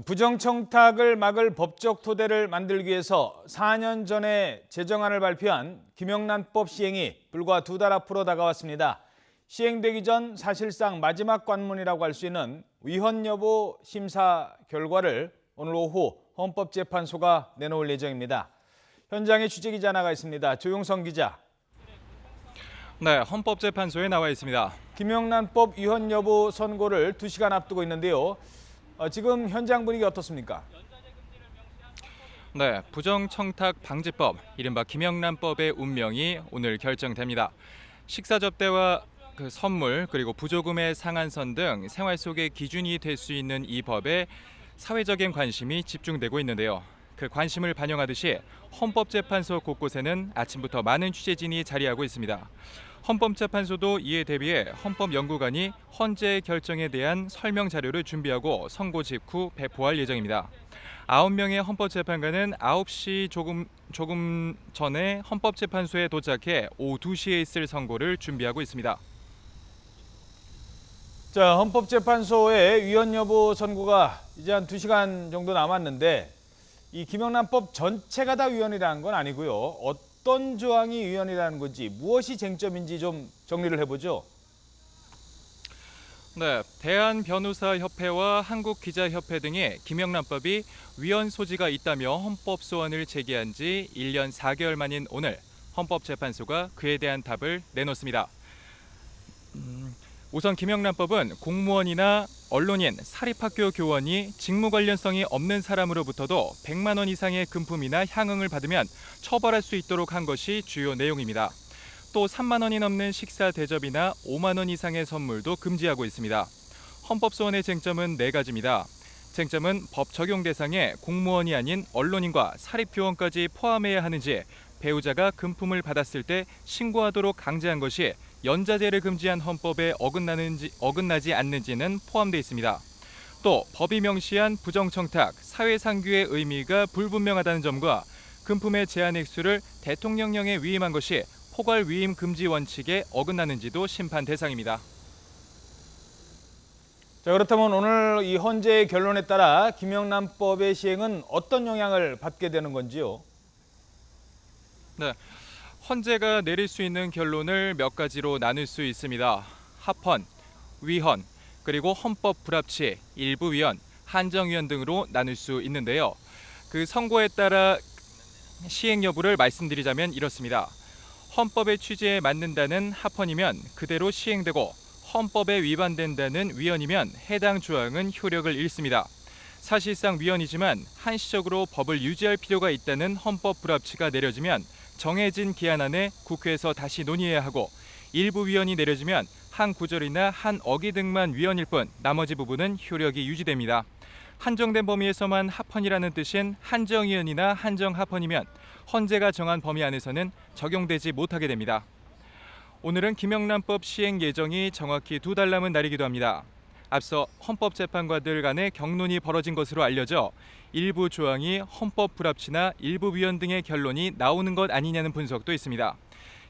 부정청탁을 막을 법적 토대를 만들기 위해서 4년 전에 제정안을 발표한 김영란법 시행이 불과 2달 앞으로 다가왔습니다. 시행되기 전 사실상 마지막 관문이라고 할 수 있는 위헌 여부 심사 결과를 오늘 오후 헌법재판소가 내놓을 예정입니다. 현장에 취재기자 나가 있습니다. 조용성 기자. 네, 헌법재판소에 나와 있습니다. 김영란법 위헌 여부 선고를 2시간 앞두고 있는데요. 지금 현장 분위기 어떻습니까? 네, 부정청탁 방지법, 이른바 김영란법의 운명이 오늘 결정됩니다. 식사 접대와 선물 그리고 부조금의 상한선 등 생활 속의 기준이 될 수 있는 이 법에 사회적인 관심이 집중되고 있는데요. 그 관심을 반영하듯이 헌법재판소 곳곳에는 아침부터 많은 취재진이 자리하고 있습니다. 헌법재판소도 이에 대비해 헌법연구관이 헌재 결정에 대한 설명 자료를 준비하고 선고 직후 배포할 예정입니다. 9명의 헌법재판관은 9시 조금 전에 헌법재판소에 도착해 오후 2시에 있을 선고를 준비하고 있습니다. 자, 헌법재판소의 위헌 여부 선고가 이제 한 2시간 정도 남았는데 이 김영란법 전체가 다 위헌이라는 건 아니고요. 어떤 조항이 위헌이라는 건지 무엇이 쟁점인지 좀 정리를 해보죠. 네, 대한변호사협회와 한국기자협회 등이 김영란법이 위헌 소지가 있다며 헌법 소원을 제기한 지 1년 4개월 만인 오늘 헌법재판소가 그에 대한 답을 내놓습니다. 우선 김영란법은 공무원이나 언론인, 사립학교 교원이 직무 관련성이 없는 사람으로부터도 100만 원 이상의 금품이나 향응을 받으면 처벌할 수 있도록 한 것이 주요 내용입니다. 또 3만 원이 넘는 식사 대접이나 5만 원 이상의 선물도 금지하고 있습니다. 헌법 소원의 쟁점은 4가지입니다. 쟁점은 법 적용 대상에 공무원이 아닌 언론인과 사립교원까지 포함해야 하는지, 배우자가 금품을 받았을 때 신고하도록 강제한 것이 연자제를 금지한 헌법에 어긋나지 않는지는 포함되어 있습니다. 또 법이 명시한 부정청탁, 사회상규의 의미가 불분명하다는 점과 금품의 제한 액수를 대통령령에 위임한 것이 포괄 위임 금지 원칙에 어긋나는지도 심판 대상입니다. 자, 그렇다면 오늘 이 헌재의 결론에 따라 김영란법의 시행은 어떤 영향을 받게 되는 건지요? 네, 헌재가 내릴 수 있는 결론을 몇 가지로 나눌 수 있습니다. 합헌, 위헌, 그리고 헌법 불합치, 일부 위헌, 한정 위헌 등으로 나눌 수 있는데요. 그 선고에 따라 시행 여부를 말씀드리자면 이렇습니다. 헌법의 취지에 맞는다는 합헌이면 그대로 시행되고 헌법에 위반된다는 위헌이면 해당 조항은 효력을 잃습니다. 사실상 위헌이지만 한시적으로 법을 유지할 필요가 있다는 헌법 불합치가 내려지면 정해진 기한 안에 국회에서 다시 논의해야 하고, 일부 위헌이 내려지면 한 구절이나 한 어기 등만 위헌일 뿐 나머지 부분은 효력이 유지됩니다. 한정된 범위에서만 합헌이라는 뜻인 한정위헌이나 한정합헌이면 헌재가 정한 범위 안에서는 적용되지 못하게 됩니다. 오늘은 김영란법 시행 예정이 정확히 2달 남은 날이기도 합니다. 앞서 헌법재판관들 간의 격론이 벌어진 것으로 알려져 일부 조항이 헌법 불합치나 일부 위헌 등의 결론이 나오는 것 아니냐는 분석도 있습니다.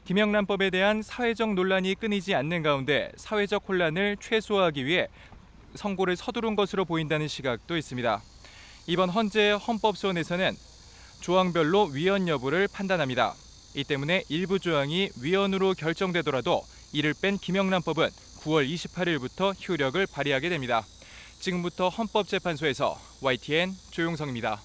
김영란법에 대한 사회적 논란이 끊이지 않는 가운데 사회적 혼란을 최소화하기 위해 선고를 서두른 것으로 보인다는 시각도 있습니다. 이번 헌재 헌법소원에서는 조항별로 위헌 여부를 판단합니다. 이 때문에 일부 조항이 위헌으로 결정되더라도 이를 뺀 김영란법은 9월 28일부터 효력을 발휘하게 됩니다. 지금부터 헌법재판소에서 YTN 조용성입니다.